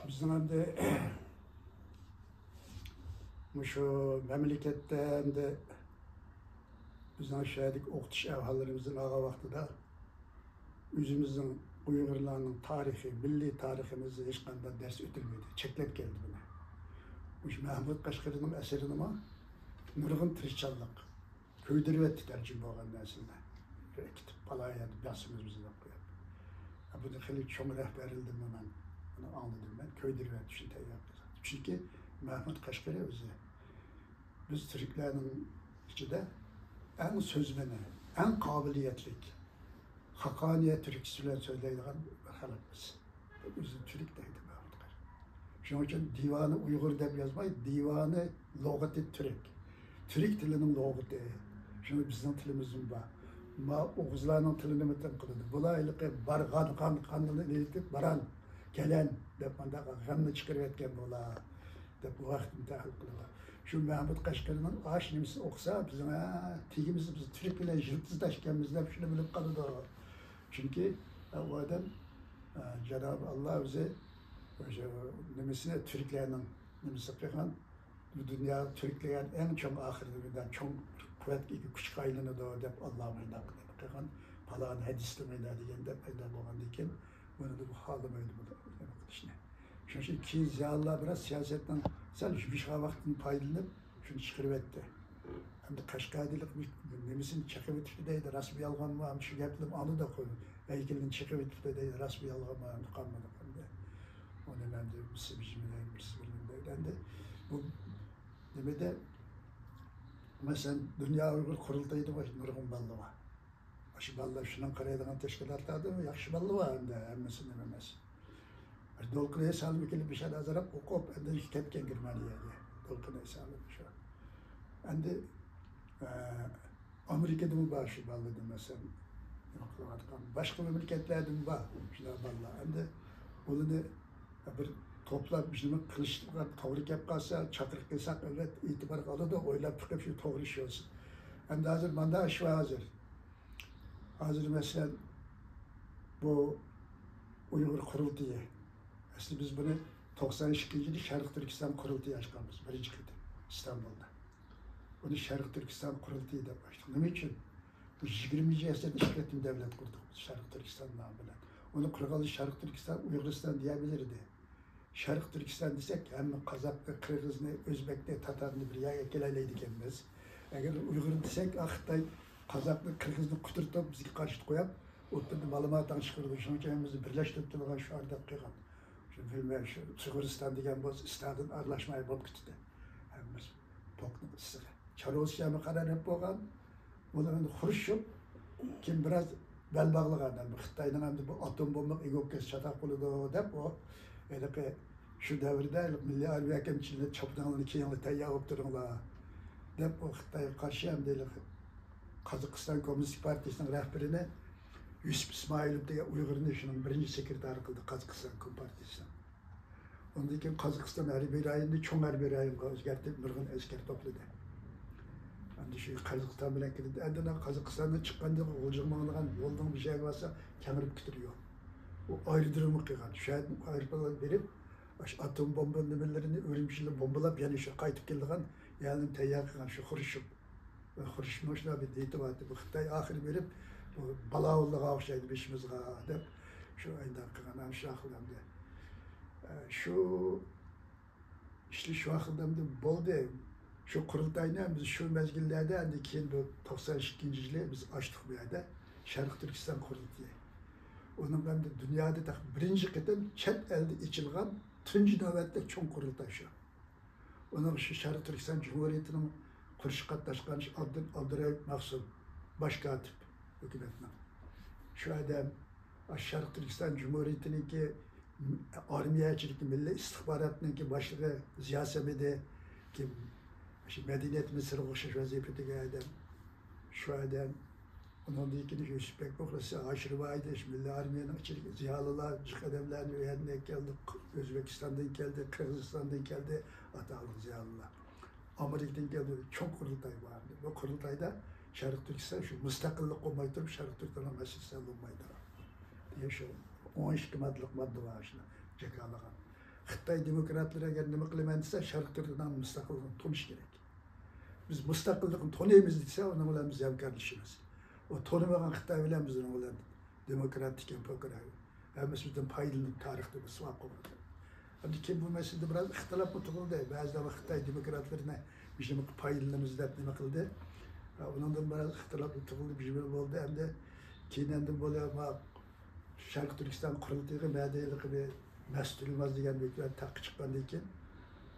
Bizim hem de şu memlekette hem de bizden şehirlik okutuş evhalarımızın ağa vaxtıda özümüzün Uygurlarının tarihi, milli tarihimizde hiç kanda ders ötülmedi. Çeklep geldi buna. Bu Mahmut Kaşgarı'nın eserini ama nurgun tırışçallık, köydürü etti tercih boğan dersinde. Kitap balaya dersimiz bize okuyor. Bu da hali çok rehberildim ben. Bunu anladım ben. Köydürü etti için yaptı. Çünkü Mahmut Kaşgarı özü. Biz Türklerin içinde en sözmeni, en kabiliyetlik, hakaniyet türküsüyle söyleydiğin halkımız. Bizim Türk deydi Mahmut Kaşgarı. Şunun için divanı Uygur deb yazmayı, divanı logati Türk. Türk dilinin logati. Şunu bizim tilimizin var. Ma Oğuzlarının tilini meten kılıdı. Bulaylıkı bargan kanını neyitip baran, gelen deb manda gamını çıkarıp etken bula. Deb bu vakit mütahil kılıdı. Şu Mahmut Kaşgarı'nın ağaç nemisi okusa bizim tigimiz biz Türk ile jırtsız taşkenimizde şunu bilip kalıdı. Çünkü o adam Cenab-ı Allah bize nemesine Türklerinin nemesi yapıyorken bu dünya Türklerin en çok ahiretinden çok kuvvetli küçük aylığını da deyip Allah'a meydan yapıyorken falan hadisle meydan diyende meydan olan diken bunu da bu halde meydan işte. Çünkü ki ziyallah biraz siyasetten sadece bir şey vaktin paylanıp şunu çıkarıp etti. Hem de Kaşgarlı'lık nemesini çekip ettiğinde rasmi yalgan var, şu yaptım anı da koydu. Belki çekip ettiğinde rasmi yalgan var, kalmadı. O nedenle bismillahirrahmanirrahim de bu demede mesela Dünya Uygur kurultaydı var Nurgun Ballı var. Aşı Ballı şunun karaydan teşkilatlardı mı? Yakşı Ballı var hem de emmesini dememesi. Dolkına'ya sağlık bir şey hazırlayıp okup hem de hiç tepken girmeliye Dolkına'ya sağlık bir şey. Hem de Amerika'da mı var şu Ballı'da mesela? Başka memleketlerde mi var? Şuna Ballı. Hem de onu bir toplar bizim kılıçlıklar tavrik yapkarsa çakırık desak evet itibar kalır da oylap çıkıp şu doğru iş olsun. Hem de hazır manda iş var hazır. Hazır mesela bu Uygur kurultayı. Aslında biz bunu 92. yılı Şarkı Türkistan kurultayı açmışız. Birinci kıta İstanbul'da. Bunu Şarkı Türkistan kurultayı da başladık. Ne için? Bu 20. asırda işletim devlet kurduk Şarkı Türkistan'la bile. Onu kurgalı Şarkı Türkistan, Uyguristan diyebilirdi. Şarkı Türkistan desek hem Kazak'ta, Kırgız'ını, Özbek'te, Tatar'ını bir yere geleleydik emmiz. Eğer Uygur desek, Akhtay, Kazak'lı, Kırgız'ını kuturtup bizi karşı koyup, oturdu malumattan çıkırdı. Şunun için hemimizi birleştirip durgan şu arada kıygan. Şu filmler, şu Sıgıristan degen bu istadın arlaşmayı bulup gitti. Hemimiz toklu ısırı. Çarosiyamı kadar hep boğan, bunların Xruşov, kim biraz bel bağlı adam. Xitay'dan hem de bu atom bombak egokes çatak kolu da o öyle şu devirde milli arbi hakemçiliğinde çapıdanın 2 yılı teyya olup durumlar. Dep o Xitay'a karşı hem de Kazakistan Komünist Partisi'nin rehberine Yusuf İsmailov diye Uygur'un işinin birinci sekreteri kıldı Kazakistan Komünist Partisi'ne. Ondaki Kazakistan harbi rayında çoğun harbi rayını özgertip Nurgun esker topladı. Yani şu Kazakistan bilen kilidi. Endine Kazakistan'da çıkkanda olacağımağından yoldan bir şey varsa kemirip götürüyor. O ayrı durumu kıygan. Şayet ayrı verip atom bomba nümerlerini ölümcüyle bombalap yani şu kayıtıp geldiğin yani teyyar kıygan şu Xruşov. Xruşov'un hoşuna bir deyiti vardı. Bu Xitay ahir verip bala oldu kavşaydı beşimiz kağıdı. Şu ayında kıygan hem şu akıldamdı. Şu işte şu akıldamdı bol değil. Şu kurultayla biz şu mezgillerde yani kendi 92. yılı biz açtık bu yerde. Şarkı Türkistan kurultayı. Onun ben de dünyada da birinci kıtam çet elde içilgan tüncü nöbette çoğun kurultay şu. Onun şu Şarkı Türkistan Cumhuriyeti'nin kuruluş katlaşkan Abdurrahim Mahsun başkatip hükümetine. Şu adam Şarkı Türkistan Cumhuriyeti'nin ki armiyecilik milli istihbaratının ki başlığı Ziya Semedi ki Medeniyet Mısır'a koşuş vazifetine adam, şu adam, onun dikini Yusuf Bekbokrası, aşırı vaydeş, Milli Armiye'nin içerik, ziyalılar, çıkademlerini öğrenmeye geldi, Özbekistan'dan geldi, Kırgızistan'dan geldi, Atalık ziyalılar. Amerika'dan geldi, çok kurultay vardı. Bu kurultayda Şarkı Türkistan şu müstakillik olmayı durup Şarkı Türkistan'ın meselesinden olmayı durup. Diye şu 12 maddelik madde var şimdi, cekalığa. Xitoy demokratlari agar nima qilaman desa, Sharq Turkiston mustaqilligini tonish kerak. Biz mustaqillikni tanıymiz desa, onun bilan biz hamkorlashamiz. O tanımagan Xitoy bilan bizning bilan demokratik hamkorlik. Hammasi bizdan foydalanib tarixda bir suvoq qildi. Endi kim bu meselede biraz ixtilof tug'ildi. Ba'zilar Xitoy demokratlarına biz nima foydalanamiz deb nima qildi. Ondan biraz ixtilof tug'ildi, bir bo'ldi. Endi keyin endi bo'lma Sharq Turkiston qurultayı ma'dayliqi bir Mesut Yılmaz degan beklar taqi chiqqandan keyin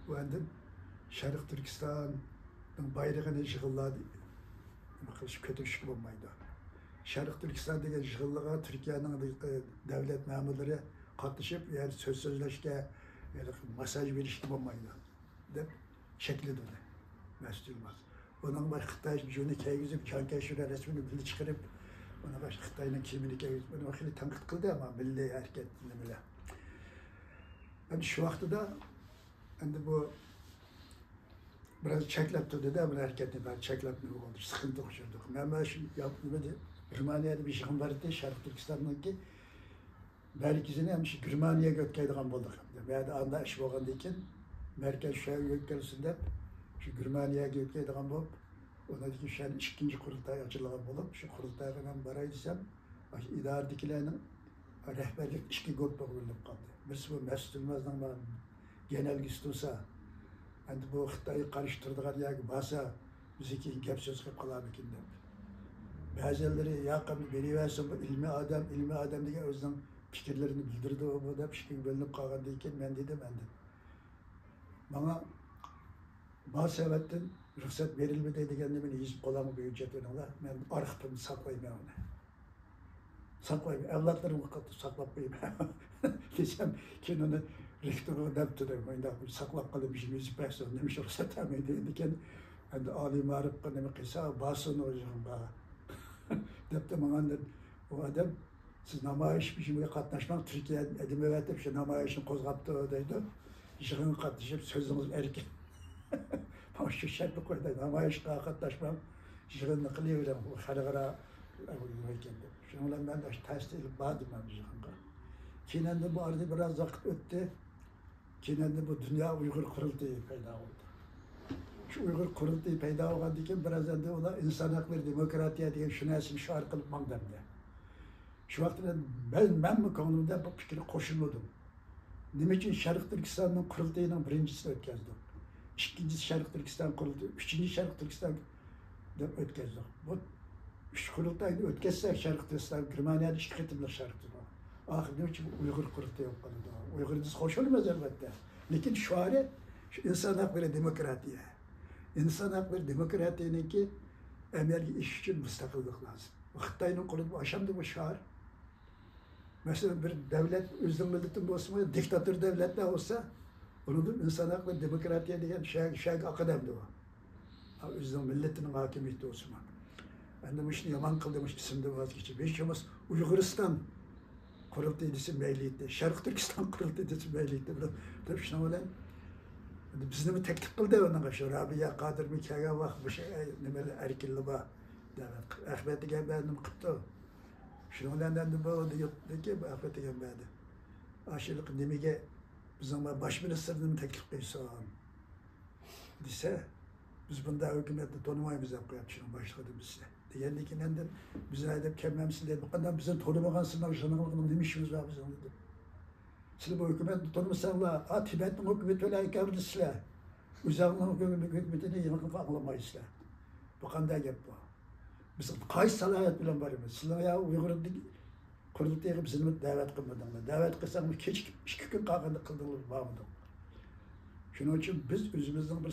u endi Sharq Turkistonning bayrog'ini yig'iladi. Nima qilishib ko'tarishga bo'lmaydi. Sharq Turkiston degan yig'inlarga Turkiyaning davlat ma'murlari qatnashib, yani so'zlashga, yani masaj berishga bo'lmaydi deb chekladi uni Mesut Yılmaz. Onun baş Xitoy juni kaygizib, Chankayshura rasmini bilib chiqarib, ona baş Xitoyning kimini kaygizib, uni xili tanqid qildi, ama milliy harakat nimalar. Yani şu vaqtida endi bu biraz cheklab turdi-da, bu harakatni ben cheklab nima bo'ldi, sıkıntı uçurduk. Men mana shu nima deb Germaniyada bir yig'in bor edi, Sharq Turkistonniki merkezini hem şu Germaniyaga o'tkazadigan bo'ldik. Menda anda ish bo'lgandan keyin merkez shahar o'tkazilsin deb shu Germaniyaga o'tkazadigan bo'lib, ondan keyin shu ikkinchi qurultay ochilgan bo'lib, shu qurultayga men boray desam, idoradagilarning rahbarlik ikki guruhga bo'linib qoldi. Birisi bu Mesut Yılmazning genelgisi bo'lsa, endi bu Xitoyga qarshi turadigan yoki bo'lsa, bizniki gap so'z qilib qolar ekan deb. Ba'zileri yaqin beriversin, bu ilmi adam degan o'zining fikrlarini bildirdi, bu deb fikr bo'linib qolgandan keyin men dedim endi. Bana bu sebepten ruhsat verilmedi deganni meni yezib qolamı bir hujjat o'rninglar. Men arxivimni saqlayman uni. Saqlayman, avlodlarimga qattiq saqlab qo'yman. Desam, keyin uni rektorga deb turdim. Unda saqlab qolib ishimizni bersin, nima ruxsat olmaydi ekan. Endi oliy ma'rifga nima qilsa, basini o'zimga debdi manga o adam siz namoyish biçimine qatnaşmak Türkiye edemiyatı bir şey namoyishni qo'zg'abdi deydi. Yig'inga qatnashib so'zingiz erkin. Mana shu shartni qo'ydi. Namoyishga qatnashmam, yig'inni qilaveram. Xalqaro ekan deb. Shuning bilan men tasdiq berdim men yig'inga. Keyin endi bu arada biraz vaqt o'tdi. Keyin endi bu Dünya Uyg'ur qurultayi paydo bo'ldi. Şu Uyghur qurultayı paydo bo'lgandan keyin biraz endi ular inson haqlari demokratiya degan shu narsani shior qilib mangdamdi. Şu vaqtda men bu ko'nglimda bu fikrga qo'shilmadim. Nima uchun Sharq Turkistonning qurultayining birinchisini o'tkazdik. Ikkinchisi Sharq Turkiston qurultayi, uchinchi Sharq Turkiston deb o'tkazdik. Bu uch qurultayni o'tkazsak Sharq Turkiston Germaniyada ikki qitimli Sharq Turkiston. Axir nima uchun Uyg'ur qurultayi bo'lib qoldi? Uyg'urimiz qo'shilmaz albatta. Lekin shuari shu inson haqlari demokratiya. İnsan hakları demokratiyanın ki emelgi iş için müstakillik lazım. Xitoyning qo'lida aşamda bu şahar. Mesela bir devlet özgür milletin olsa, diktatör devletler olsa, onun insan hakları demokratiya degan şey akademide var. Özgür milletinin hakimiyeti olsun. Ben de işini yaman kıldım, isimde vazgeçtim. Beşimiz Uyg'uriston qurultayi desa mayliydi, Sharq Turkiston qurultayi desa mayliydi. Deb shuni bilan bizni bir teklif qildi ona shu Rabia Qodir Mikaga vaqt bu şey nimalar erkinlik bor deb Ahmet degan benim qildi. Shuning bilan endi bo'ldi yo'qdiki Ahmet degan berdi. Aşırılık nimaga bizning bosh ministerni teklif qilsan desa biz bunda hukumatni tonimaymiz deb qo'yapti shuni boshlig'i bizga. Degandan keyin endi biz aytib kelmamsiz deb bu qanday bizni tonimagansiz shuni nima ishimiz bor bizning deb. Siz bu hükümet tanımasanlar, Tibet'in hükümeti öyle kavrdısılar. Uzaklı'nın hükümetini yılgın anlamayızlar. Bu kanday gap bu. Biz kayıt salahiyet bilen varımız. Sizler ya Uygur'un kurultayı bizimle davet kılmadığında. Davet kılsanız iki gün kalkanda kıldığınız bağımda. Şunun için biz özümüzden bir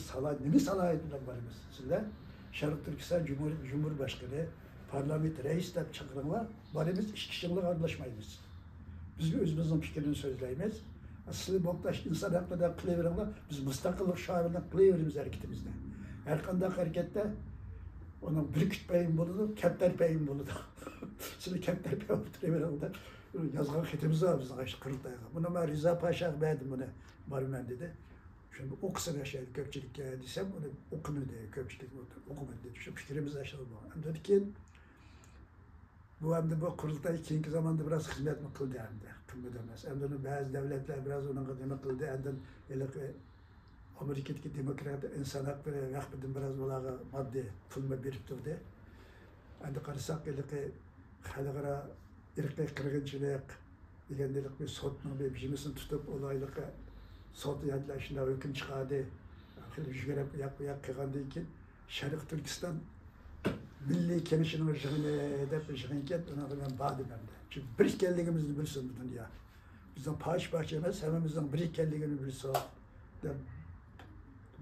salahiyet bilen varımız. Sizler Sharq Turkiston Cumhurbaşkanı, parlament reis de çakırınlar. Varımız iş kişilik anlaşmayız. Biz özümüzün fikrini sözleyimiz. Aslı boktaş insan hakları kılayverenler, biz müstakillik şairine kılayverimiz hareketimizde. Her kandak harekette onun bir kütbeyin buludu, kepter peyin buludu. Şimdi kepter peyin oturuverenler, yazgan kitimiz var bizim aşk kırıltayga. Bunu ben Rıza Paşa'ya verdim bunu, barmen dedi. Şimdi okusun aşağıda köpçülük desem, onu okunu diye köpçülük okumadı dedi. Şu fikrimiz aşağıda bu. Hem dedi ki, bu hem de bu kurultay keyinki zamanda biraz hizmet mi kıldı hem de. Kılmadı emas. Hem de bazı devletler biraz onun hizmet kıldı. Hem de Amerika'daki demokrat insan hakları vakfıdan biraz olaga maddi pulma berip durdu. Hem de karısak halkara irqi kırgınçılık degendelik bir sotun bir bijimisini tutup olaylık sot yadlaşında hüküm çıkardı. Hılı yügerep yak kıgandı ki Şarkı Türkistan Milli Kenişinin ışığını edep ışığınken ona ben bağdım hem de. Çünkü bir kelliğimizi bilsin bu dünya. Bizden paş bahçemez, hemimizden bir kelliğini bilsin.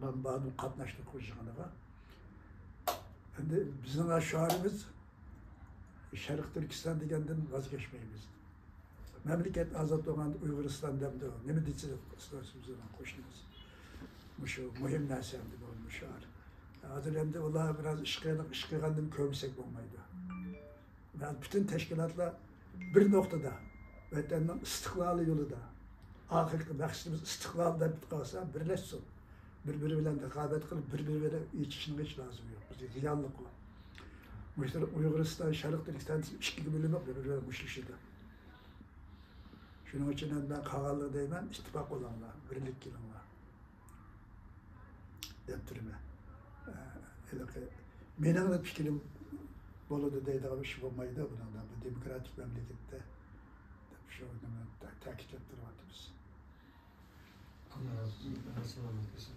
Ben bağdım katlaştık o ışığına. Şimdi bizim aşağımız Şarkı Türkistan degenden vazgeçmeyimiz. Memleket azat olan Uyguristan demdi o. Ne mi diyeceğiz istiyorsunuz koşunuz. Şu mühim nersemdi bu müşahar. Adil ola biraz işkigandım kömsek olmaydı. Yani bütün teşkilatlar bir noktada vatanın istiklali yolunda. Ahirki maksudumuz istiklal bit kalsa birleşsin. Birbiri bilen rekabet kılıp birbiriyle içişine hiç lazım yok. Bizde ziyanlık var. Mesela Uyguristan, Şarkı Türkistan iki bölüm yok birbirine müşrişiydi. Şunun için ben kağalı deymen ittifak olanlar, birlik gilanlar. Deptirme. Mening de fikrim boluda deydiğim iş olmaydı bundan bu demokratik memlekette şu ta'kidlep turibamiz. Allah razı olsun.